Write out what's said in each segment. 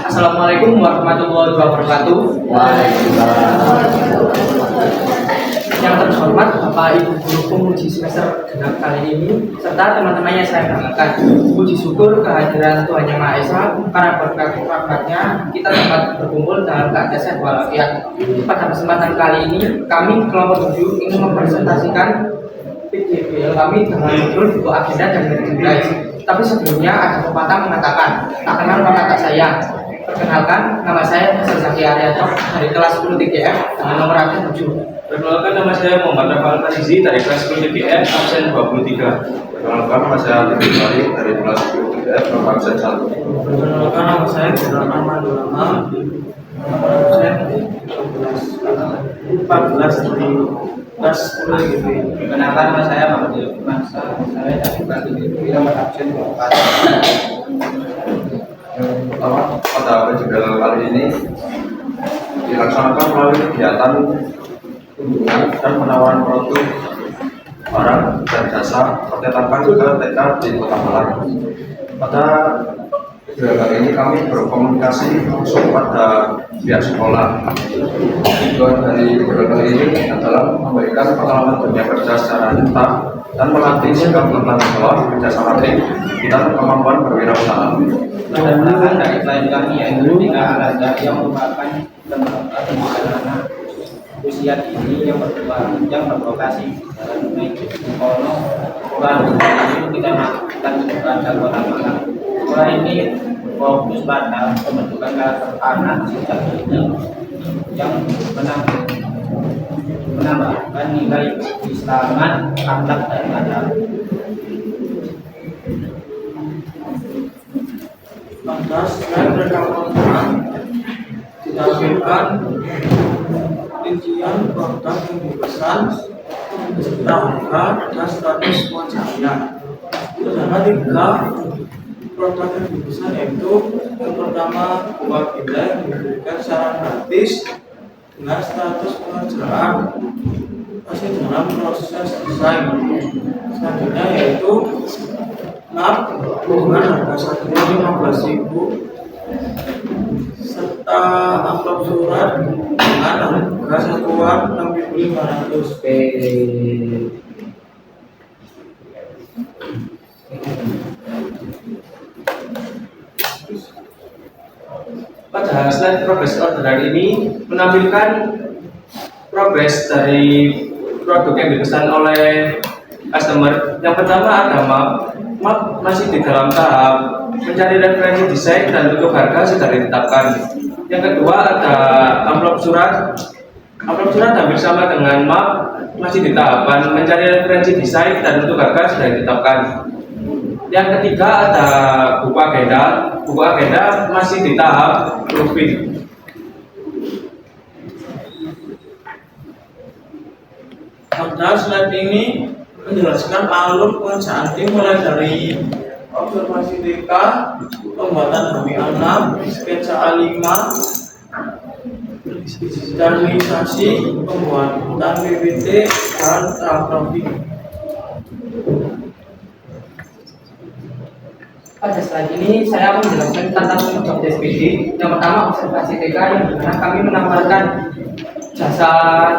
Assalamualaikum warahmatullahi wabarakatuh. Waalaikumsalam. Yang terhormat Bapak Ibu Guru Penguji semester genap kali ini serta teman-temannya saya banggakan. Puji syukur kehadiran Tuhan Yang Maha Esa karena berkat-berkatnya kita dapat berkumpul dalam keadaan sehat walafiat. Pada kesempatan kali ini kami kelompok 7 ingin mempresentasikan PJBL kami dengan judul buku agenda dan merchandise. Tapi sebelumnya ada pepatah mengatakan, tak kenal maka tak sayang. Perkenalkan, nama saya Hasan Zaki Arianto dari kelas 10 TGF dengan nomor absen 7. Perkenalkan, nama saya Muhammad Rafael Farizi dari kelas 10 TGF absen 23. Perkenalkan, nama saya Titi Bari dari kelas 10 TGF nomor absen 1. Perkenalkan, nama saya Jenderal Ahmad Ulama nomor absen 14 dari kelas 10 gitu. Perkenalkan, nama saya Muhammad Yusuf. Saya dari kelas 7 nomor absen 24. Pertama, pada PJBL kali ini dilaksanakan melalui kegiatan kunjungan dan penawaran produk barang dan jasa percetakan juga TK di Kota Malang. Pada PJBL kali ini kami berkomunikasi langsung pada pihak sekolah. Tujuan dari PJBL kali ini adalah memberikan pengalaman dunia kerja secara nyata dan melatih sikap bertanggung jawab, kerjasama tim, dan kemampuan berwirausaha. Perkenalkan, dari klien kami yaitu tiga Alaja yang merupakan lembaga pendidikan usia dini yang berlokasi di Jalan Meiji Kono, Kelurahan ini kita melakukan kepada Kota Malang. Sekolah ini fokus pada pembentukan karakter anak sejak dini yang menambahkan nilai keislaman, akhlak dan adab. Lantas, saya berkata ditampilkan rincian produk yang dipesan serta harga dan status wajahnya. Terdapat 3 produk yang dipesan yaitu yang pertama buah gila yang diberikan secara gratis dengan status pengerjaan masih dalam proses desain. Selanjutnya yaitu map dengan harga satunya 15.000 serta amplop surat dengan harga satuan 6.500. Pada slide progress orderan ini menampilkan progres dari produk yang dipesan oleh customer. Yang pertama ada map masih di dalam tahap mencari referensi desain dan untuk harga sudah ditetapkan. Yang kedua ada amplop surat hampir sama dengan map, masih di tahapan mencari referensi desain dan untuk harga sudah ditetapkan. Yang ketiga ada buku agenda masih di tahap proofing. Pada slide ini menjelaskan alur pengerjaan tim mulai dari observasi TK, pembuatan HMI 6, sketsa A5, digitalisasi, pembuatan PPT, dan tahap proofing. Pada slide ini saya akan menjelaskan tentang objek SPD. Yang pertama observasi TK yang dimana kami menawarkan jasa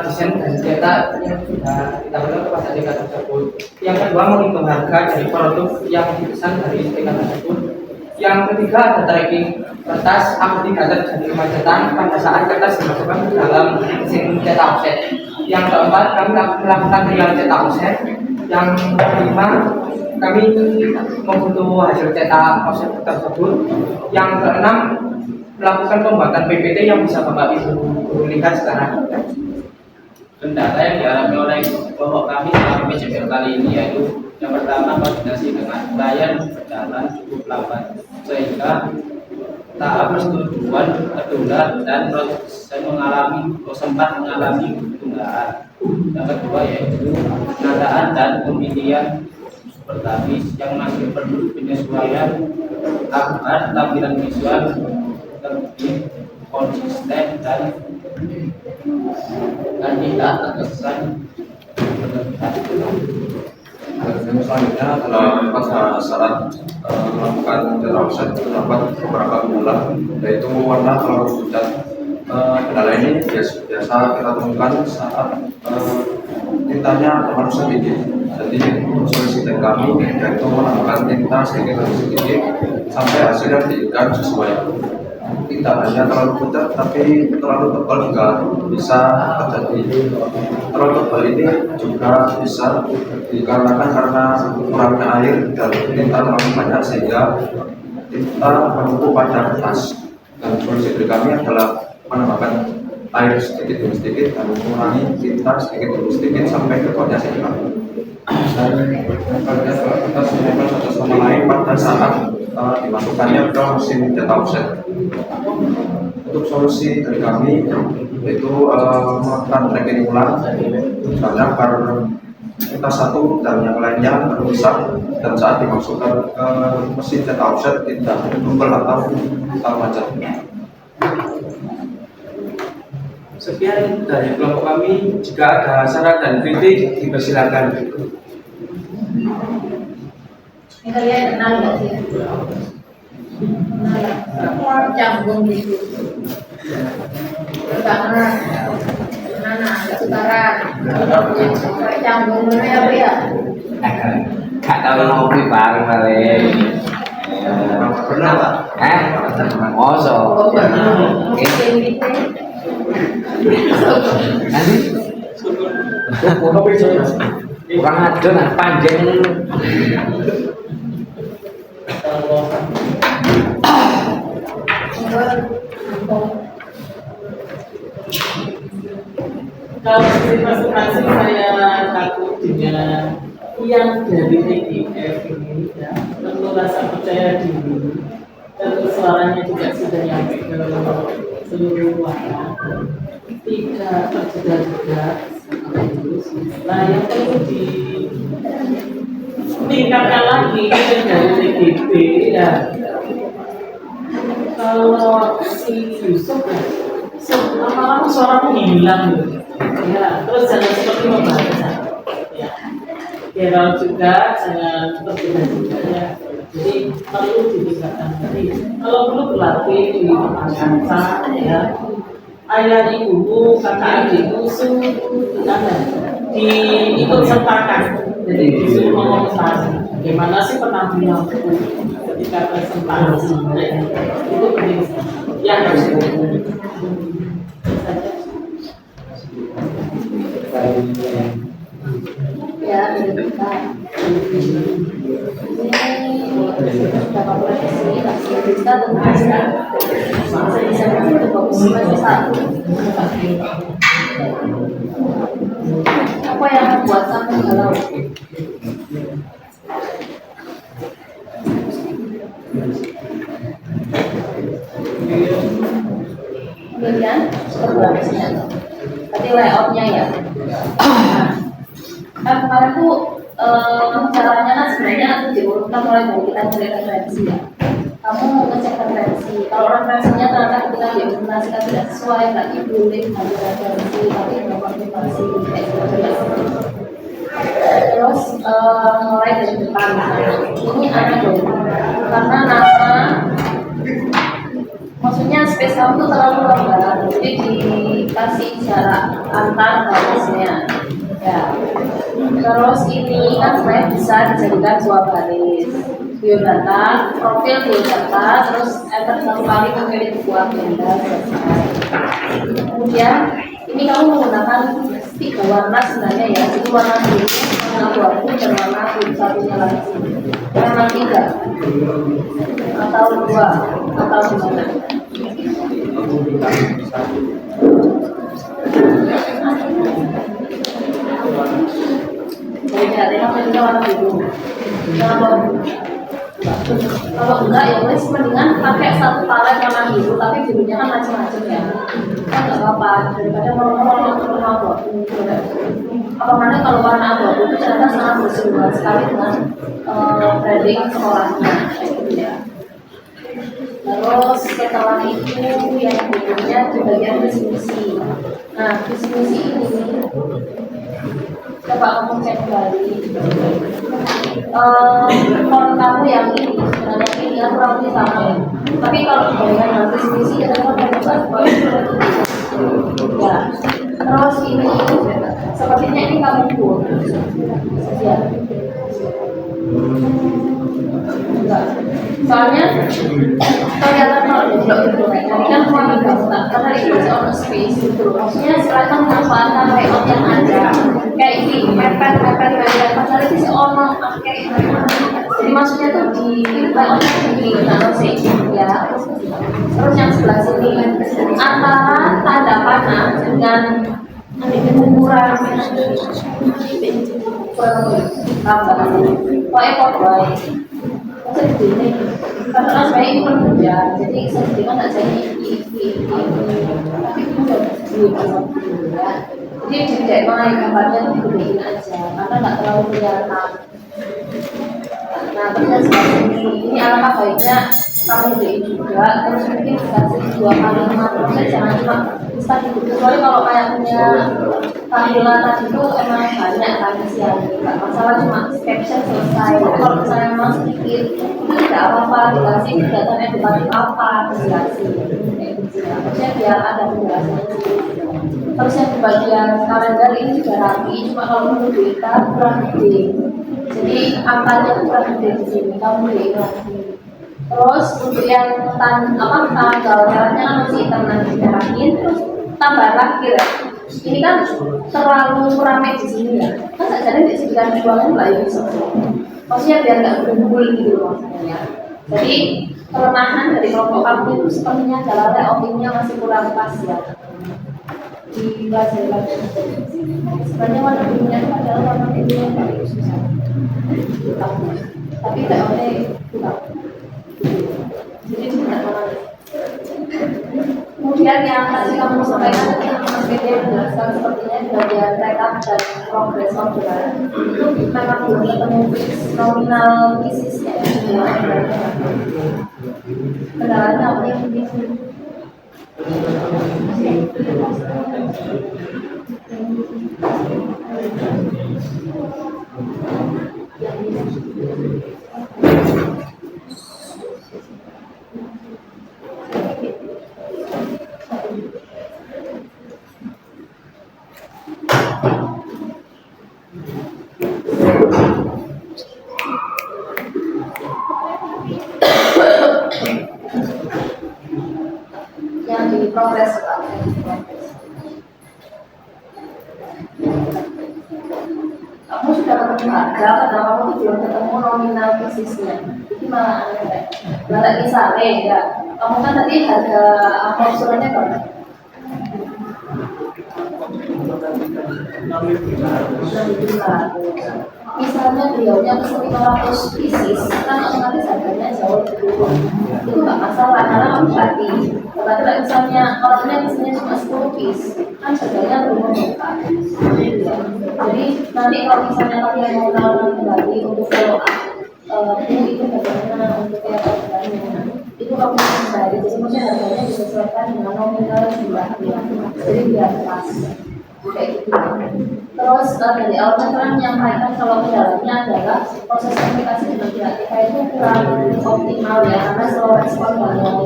desain dan cetak yang sudah ditawarkan kepada TK tersebut. Yang kedua menghitung harga dari produk yang dipesan dari TK tersebut. Yang ketiga ada tracking kertas apabila terjadi kemacetan pada saat kertas dimasukkan ke dalam mesin cetak offset. Yang keempat kami melakukan trial cetak offset. Yang kelima kami membutuhkan hasil cetak offset tersebut. Yang keenam melakukan pembuatan PPT yang bisa Bapak Ibu lihat sekarang. Kendala yang dialami oleh kelompok kami dalam PJBL kali ini yaitu yang pertama koordinasi dengan klien berjalan cukup lambat sehingga tahap persetujuan tertunda dan proses sempat mengalami ketundaan. Yang kedua yaitu pengadaan dan pemilihan supertabis yang masih perlu penyesuaian agar tampilan visual lebih konsisten dan tidak terkesan berlebihan. Yang selanjutnya adalah pada saat melakukan data offset terdapat beberapa kendala, yaitu warna terlalu pucat. Kendala ini biasa kita temukan saat tintanya terlalu sedikit. Jadi solusi dari kami yaitu menambahkan tinta sedikit demi sedikit sampai hasil yang diinginkan sesuai. Tidak hanya terlalu pucat, tapi terlalu tebal juga bisa terjadi. Terlalu tebal ini juga bisa dikarenakan karena kurangnya air dan tinta terlalu banyak sehingga tinta menumpuk pada kertas. Dan solusi dari kami adalah menambahkan air sedikit demi sedikit dan mengurangi tinta sedikit demi sedikit sampai ketuanya sehingga kita menempel satu sama lain pada saat dimasukkannya ke mesin data offset. Untuk solusi dari kami yaitu melakukan tracking ulang karena kita satu dan yang lainnya terpisah, dan saat dimasukkan ke mesin data offset tidak double atau macam. Sekian dari kelompok kami. Jika ada saran dan kritik, dipersilakan. Ini kalian kenal nggak sih? Kenal canggung gitu. Karena mana nggak sutaran. Kayak canggung mana apa ya? Gak tahu ngopi bareng balik. Pernah Pak? Moso. Nanti kurang ada nah panjang. Kalau dari presentasi saya takut dengan yang dari TGF ini ya, perlu rasa percaya diri, terus suaranya juga sudah nyampe ke seluruh warna, tidak terjeda-jeda. Nah, yang perlu ditingkatkan lagi itu dari TGP ya. Kalau si Yusuf ya, lama-lama suara hilang gitu. Ya, terus jangan seperti membaca. Ya, Viral juga jangan berbeda-beda ya. Jadi perlu ditingkatkan tadi. Kalau perlu berlatih di depan kaca ya. Ayah ibumu, kakak adikmu diikut sertakan. Jadi disuruh mengomentari bagaimana sih penampilanku ketika presentasi. Itu penting sekali. Ya, harus Ya, kita ini dapat prediksi hasil kita tentang saya bisa itu bagus semester satu. Apa yang membuat kamu galau? Kemudian seterusnya, tadi layoutnya ya. Kan kemarin tuh caranya kan sebenarnya aku diurutkan mulai dari kita mulai referensi ya. Kamu ngecek referensi. Kalau referensinya ternyata ketika diimplementasikan tidak sesuai, berarti boleh mengambil referensi tapi dengan konfirmasi kayak gitu. Terus mulai dari depan. Ini aneh dong, karena nama maksudnya space kamu tuh terlalu lebar, jadi dikasih jarak antar barisnya ya. Terus ini kan sebenarnya bisa dijadikan dua baris, biodata, profil biodata, terus enter satu kali memilih sebuah benda selesai. Kemudian ini kamu menggunakan 3 warna sebenarnya ya, jadi warna biru, warna abu-abu, dan warna satunya lagi. Warna 3 atau 2 atau gimana? Jadi katanya kita warna biru. Kalau enggak ya wes mendingan pakai satu palet warna biru tapi birunya kan macam-macam ya. Kan nggak apa-apa daripada warna abu-abu. Apalagi kalau warna abu-abu itu ternyata sangat bersentuhan sekali dengan branding sekolahnya, gitu ya. Terus setelah itu yang berikutnya di bagian diskusi. Nah, diskusi ini Coba kamu cek kembali. Kalau kamu yang ini sebenarnya ini aku rambutnya sama ya. Tapi kalau dengan nanti sisi ya kan ada ya. Terus ini sepertinya ini kamu pun ya. Soalnya kelihatan kalau di blog itu kan semua digambar karena itu on space gitu. Maksudnya silakan manfaatkan layout yang ada. Kayak ini mepet padahal itu si ono kayak jadi maksudnya tuh di layoutnya di nanoset ya. Terus yang sebelah sini antara tanda panah dengan ukuran tambah pokoknya kok segini karena saya itu kan kerja jadi segini kan tak jadi tapi itu udah jadi tidak main gambarnya itu digedein aja karena nggak terlalu kelihatan. Nah terus ini alangkah baiknya kamu gedein juga terus mungkin dikasih 2x5 terus jangan cuma instan gitu kecuali kalau kayak punya tampilan tadi itu emang banyak kan isiannya nggak masalah cuma caption selesai. Kalau misalnya memang sedikit itu tidak apa-apa dikasih kegiatan edukatif apa dikasih maksudnya biar ada penjelasannya. Terus yang di bagian kalender ini juga rapi cuma kalau menurut kita kurang gede jadi angkanya kurang gede di sini kamu gedein lagi. Terus untuk yang tanggalnya kan masih internal dimerahin terus tambah lagi ya. Ini kan terlalu ramai di sini ya. Kan saja di sekitar ruangan lah ya bisa. Maksudnya biar nggak berkumpul gitu loh maksudnya. Jadi kelemahan dari kelompok kamu itu sepertinya adalah layoutnya masih kurang pas ya. Di belajar sebenarnya warna birunya itu adalah warna biru yang paling susah. Tapi layoutnya kurang. Jadi tidak menarik. Kemudian yang tadi kamu sampaikan Mas Bede menjelaskan sepertinya di bagian rekap dan progress orderan itu memang belum ketemu nominal bisnisnya kendalanya apa yang yang di progres kamu sudah ketemu harga padahal kamu belum ketemu nominal bisnisnya itu malah aneh malah misalnya ya kamu kan tadi harga opsionalnya berapa? Misalnya beliaunya pesen 500 pieces kan otomatis harganya jauh lebih turun itu nggak masalah karena kamu ganti tetapi misalnya orangnya misalnya cuma 10 piece kan harganya belum membuka jadi nanti kalau misalnya kalian mau tahu kembali untuk follow up itu bagaimana untuk kayak orderannya itu kamu harus cari jadi mungkin harganya disesuaikan dengan nominal jumlahnya jadi biar pas kayak gitu. Terus dari awal kan menyampaikan kalau kendalanya adalah proses komunikasi dengan pihak TK itu kurang optimal ya karena slow respon banget.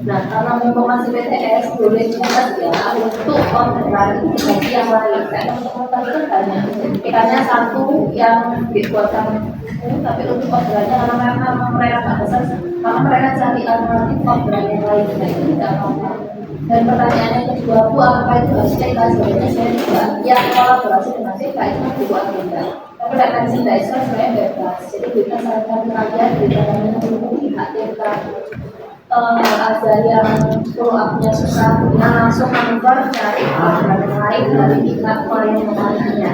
Nah karena mumpung masih PTS boleh juga ya untuk orderan bagi yang lain karena untuk tadi kan banyak ikannya satu yang dibuatkan tapi untuk orderannya karena mereka nggak besar karena mereka cari alternatif orderan yang lain nah itu tidak apa-apa. Dan pertanyaan yang kedua, Bu, apakah itu harus TK? Sebenarnya saya juga yang kolaborasi dengan TK itu kan buku agenda. Tapi dengan cinta Islam sebenarnya bebas. Jadi kita sarankan kalian kita menunggu pihak TK Azhar yang follow up-nya susah, kita langsung manuver cari orderan yang lain dari pihak klien yang lainnya.